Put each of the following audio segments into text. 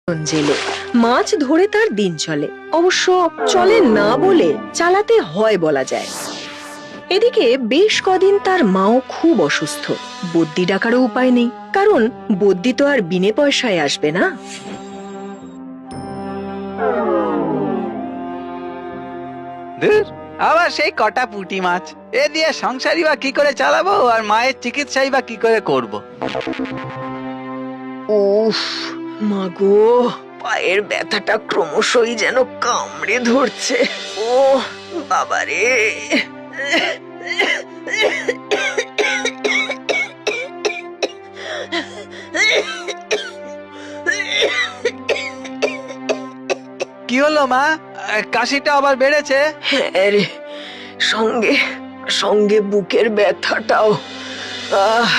জেলে মাছ ধরে তার দিন চলে, অবশ্য চলে না বলে চালাতে হয় বলা যায়। এদিকে বেশ কদিন তার মাও খুব অসুস্থ। বদ্যি ডাকারও উপায় নেই, কারণ বদ্যি তো আর বিনে পয়সায় আসবে না। আবার সেই কটা পুঁটি মাছ, এ দিয়ে সংসারই বা কি করে চালাবো, আর মায়ের চিকিৎসাই বা কি করে করব। উফ মাগো, পায়ের ব্যথাটা ক্রমশই যেন কামড়ে ধরছে। ও বাবারে, কি হলো মা, কাশিটা আবার বেড়েছে? হ্যাঁ রে, সঙ্গে সঙ্গে বুকের ব্যথাটাও। আহ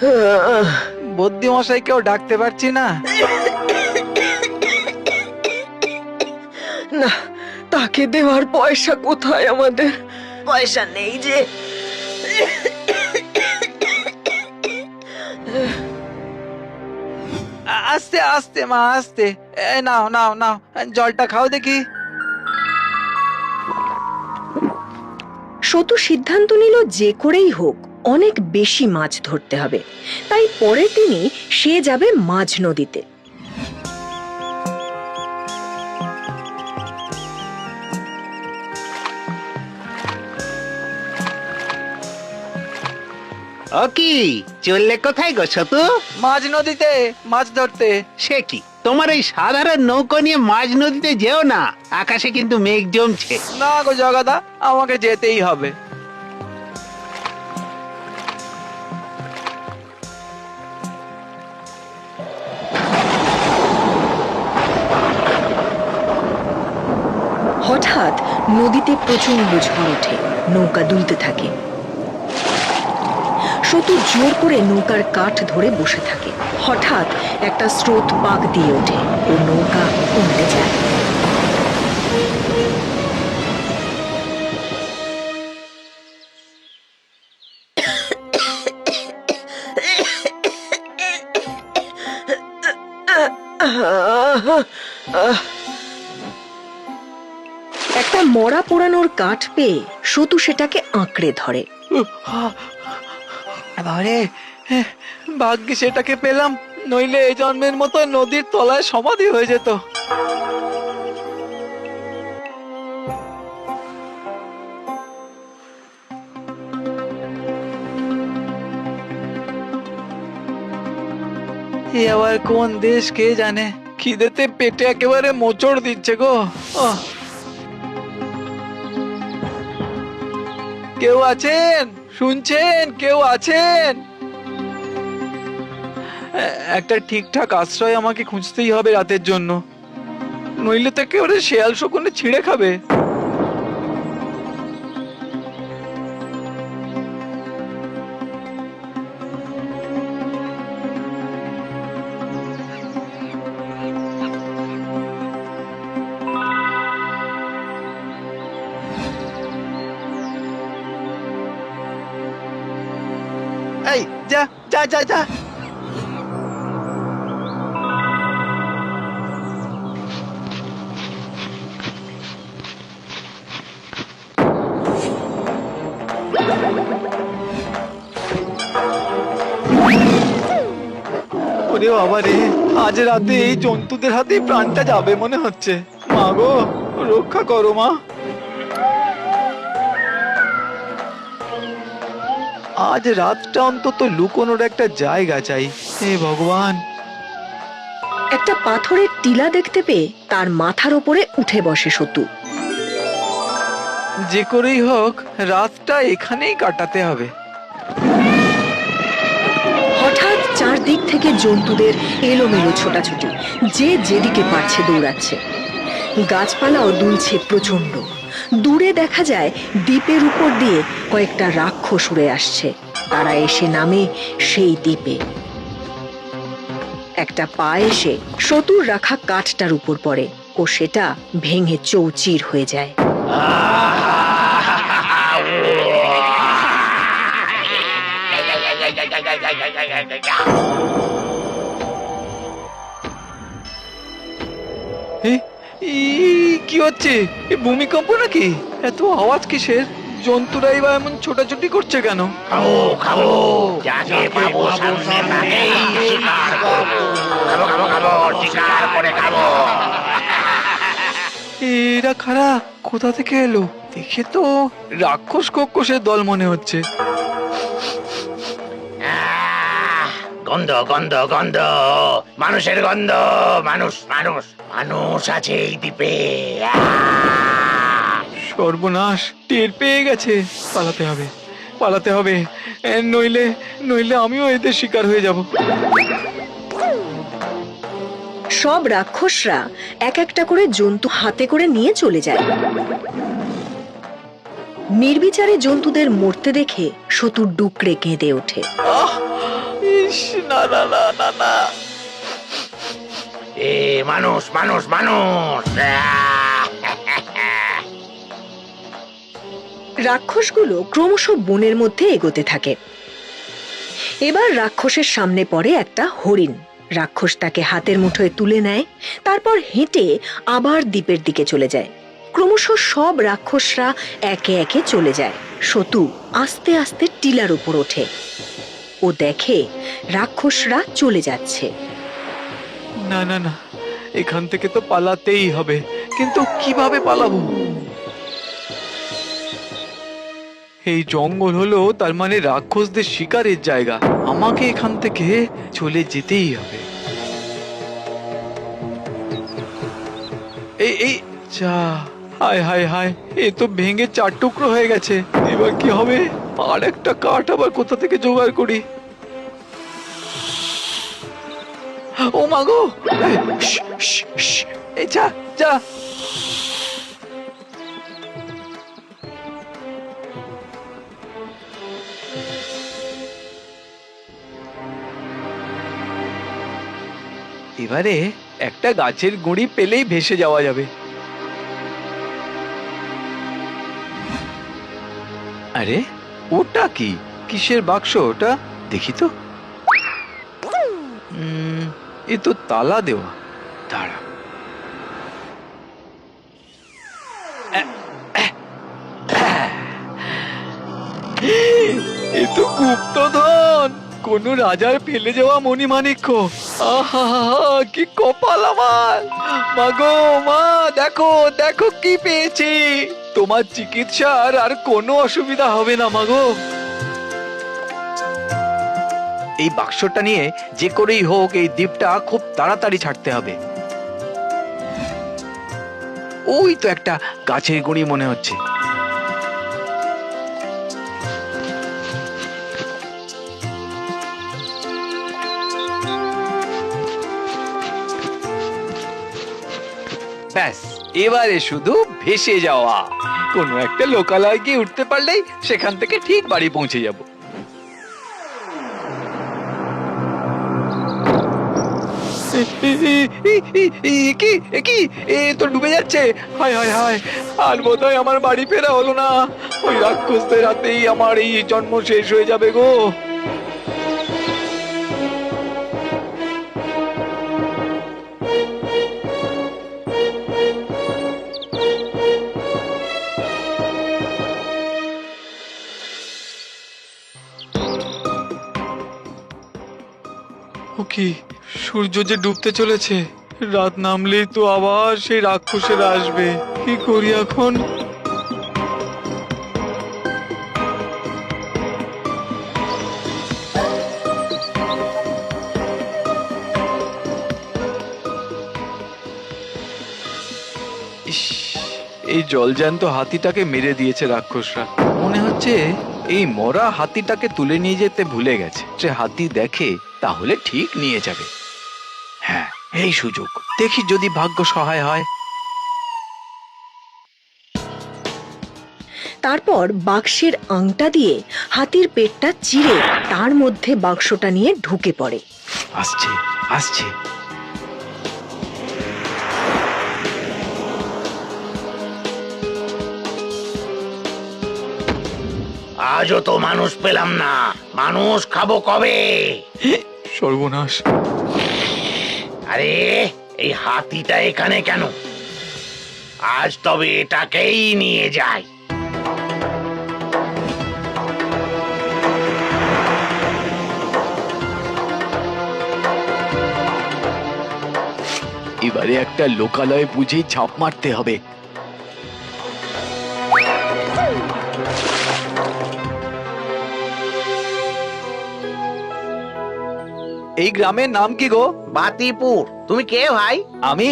আহ, বদ্যি মশাইকেও ডাকতে পারছি না। না, তাকে দেওয়ার পয়সা কোথায় আমাদের? পয়সা নেই যে। আস্তে আস্তে মা, আস্তে। নাও নাও নাও, জলটা খাও দেখি। সতু সিদ্ধান্ত নিল যে করেই হোক অনেক বেশি মাছ ধরতে হবে। তাই পরের দিনই সে যাবে মাঝ নদীতে। ও কি চললে কোথায় গো সতু? মাঝ নদীতে মাছ ধরতে। সে কি, তোমার এই সাধারণ নৌকো নিয়ে মাঝ নদীতে যেও না, আকাশে কিন্তু মেঘ জমছে। না গো জগাদা, আমাকে যেতেই হবে। হঠাৎ নদীতে প্রচন্ড ঝড় ওঠে, নৌকা দুলতে থাকে। সতু জোর করে নৌকার কাঠ ধরে বসে থাকে। হঠাৎ একটা স্রোত পাক দিয়ে ওঠে ও নৌকা উল্টে যায়। একটা মরা পোড়ানোর কাঠ পেয়ে সতু সেটাকে আঁকড়ে ধরে। আরে ভাগ্যে সেটাকে পেলাম, নইলে এই জন্মের মতো নদীর তলায় সমাধি হয়ে যেত। এ আবার কোন দেশ কে জানে, খিদেতে পেটে একেবারে মোচড় দিচ্ছে গো। আহ! কেউ আছেন? শুনছেন? কেউ আছেন? একটা ঠিকঠাক আশ্রয় আমাকে খুঁজতেই হবে রাতের জন্য, নইলে তো একেবারে শেয়াল শকুনে ছিঁড়ে খাবে। এই যা যা যা যা। ওরে বাবা রে, আজ রাতে এই জন্তুদের হাতে প্রাণটা যাবে মনে হচ্ছে। মা গো, রক্ষা করো মা। আজ রাতটা অন্তত লুকোনোর একটা জায়গা চাই। হে ভগবান। একটা পাথরের টিলা দেখতে পেয়ে তার মাথার ওপরে উঠে বসে সতু। যে করেই হোক রাতটা এখানেই কাটাতে হবে। হঠাৎ চারদিক থেকে জন্তুদের এলোমেলো ছোটাছুটি, যে যেদিকে পারছে দৌড়াচ্ছে। গাছপালাও দুলছে প্রচন্ড। দূরে দেখা যায় দ্বীপের উপর দিয়ে কয়েকটা রাক্ষস উড়ে আসছে। তারা এসে নামে সেই দ্বীপে। একটা পা এসে সতুর রাখা কাঠটার উপর পড়ে ও সেটা ভেঙে চৌচির হয়ে যায়। কি হচ্ছে? এ ভূমিকম্প নাকি? এত আওয়াজ কিসের? জন্তুরাই বা এমন ছোটাছুটি করছে কেন? খাবো খাবো যাকে পাবো সামনে তাকেই শিকার করবো। খাবো খাবো খাবো শিকার করে খাবো। এরা খারা কোথা থেকে এলো? দেখে তো রাক্ষস কক্ষসের দল মনে হচ্ছে। গন্ধ গন্ধ গন্ধ, মানুষের গন্ধ। মানুষ মানুষ মানুষ আছে এই দ্বীপে। সর্বনাশ, টের পেয়ে গেছে। পালাতে হবে, পালাতে হবে, নইলে নইলে আমিও এদের শিকার হয়ে যাব। সব রাক্ষসরা এক একটা করে জন্তু হাতে করে নিয়ে চলে যায়। নির্বিচারে জন্তুদের মরতে দেখে সতু ডুকরে কেঁদে ওঠে। ইস, না না না না না। এ মানুষ মানুষ মানুষ। রাক্ষসগুলো ক্রমশ বনের মধ্যে এগোতে থাকে। এবার রাক্ষসের সামনে পড়ে একটা হরিণ। রাক্ষস তাকে হাতের মুঠোয় তুলে নেয়, তারপর হেঁটে আবার দ্বীপের দিকে চলে যায়। ক্রমশ সব রাক্ষসরা একে একে চলে যায়। সতু আস্তে আস্তে টিলার উপর ওঠে। ও দেখে রাক্ষসরা চলে যাচ্ছে। না না না, এখান থেকে তো পালাতেই হবে, কিন্তু কিভাবে পালাবো? এই জঙ্গল হলো তার মানে রাক্ষসদের শিকারের জায়গা। আমাকে এখান থেকে চলে যেতেই হবে। এই এই যা, হায় হায় হায়, এ তো ভেঙে চার টুকরো হয়ে গেছে। এবার কি হবে? আর একটা কাঠ আবার কোথা থেকে জোগাড় করি? ও মাগো, এই যা যা। এবারে একটা গাছের গুঁড়ি পেলেই ভেসে যাওয়া যাবে। আরে ওটা কি? কিসের বাক্স ওটা? দেখি তো। এ তো তালা দেওয়া। দাঁড়া, এ তো গুপ্তধন, কোন রাজার ফেলে যাওয়া মণিমাণিক্য। আহা, কি কপাল আমার! মাগো মা, দেখো দেখো কি পেয়েছি। তোমার চিকিৎসার আর কোনো অসুবিধা হবে না মাগো। এই বাক্সটা নিয়ে যে করেই হোক এই দ্বীপটা খুব তাড়াতাড়ি ছাড়তে হবে। ওই তো একটা গাছের গুঁড়ি মনে হচ্ছে। ব্যাস, এবারে শুধু ভেসে যাওয়া। কোনো একটা লোকালয়ে গিয়ে উঠতে পারলেই সেখান থেকে ঠিক বাড়ি পৌঁছে যাব। কি এ তো ডুবে যাচ্ছে। হায় হায় হায়, আর বোধহয় আমার বাড়ি ফেরা হলো না। ওই রাক্ষসদের হাতেই আমার এই জন্ম শেষ হয়ে যাবে গো। ও কি, সূর্য যে ডুবতে চলেছে। রাত নামলেই তো আবার সেই রাক্ষসেরা আসবে। কি করি এখন? ইস, এই জলজ্যান্ত হাতিটাকে মেরে দিয়েছে রাক্ষসরা। মনে হচ্ছে এই মরা হাতিটাকে তুলে নিয়ে যেতে ভুলে গেছে। সে হাতি দেখে তাহলে ঠিক নিয়ে যাবে। হ্যাঁ, এই সুযোগ, দেখি যদি ভাগ্য সহায় হয়। তারপর বাক্সের আংটা দিয়ে হাতির পেটটা চিরে তার মধ্যে বাক্সটা নিয়ে ঢুকে পড়ে। আসছে আসছে। আজও তো মানুষ পেলাম না। মানুষ খাবো কবে? সর্বনাশ! আরে এই হাতিটা এখানে কেন? আজ তবে এটাকেই নিয়ে যাই। এবারে একটা লোকালয় বুঝেই ঝাঁপ মারতে হবে। এই গ্রামের নাম কি গো? বাতিপুর। তুমি কে ভাই? আমি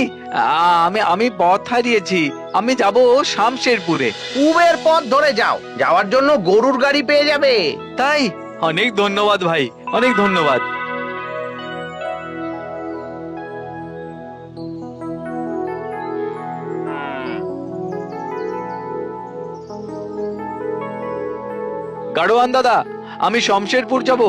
আমি আমি পথ হারিয়েছি। আমি যাব শামশেরপুরে। পূবের পথ ধরে যাও, যাওয়ার জন্য গরুর গাড়ি পেয়ে যাবে। তাই? অনেক ধন্যবাদ ভাই, অনেক ধন্যবাদ। গাড়োয়ান দাদা, আমি শমশেরপুর যাব।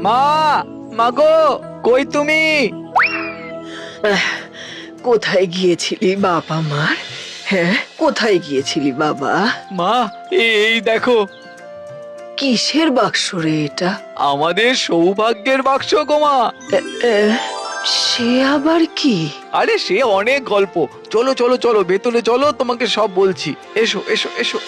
মা, মাগো, কই তুমি? কোথায় গিয়েছিলি বাবা আমার? হ্যাঁ, কোথায় গিয়েছিলি বাবা? মা, এই দেখো, কিসের বাক্স রে এটা? আমাদের সৌভাগ্যের বাক্স গো মা। এ, এ, সে আবার কি? আরে সে অনেক গল্প। চলো চলো চলো, ভেতরে চলো, তোমাকে সব বলছি। এসো এসো এসো।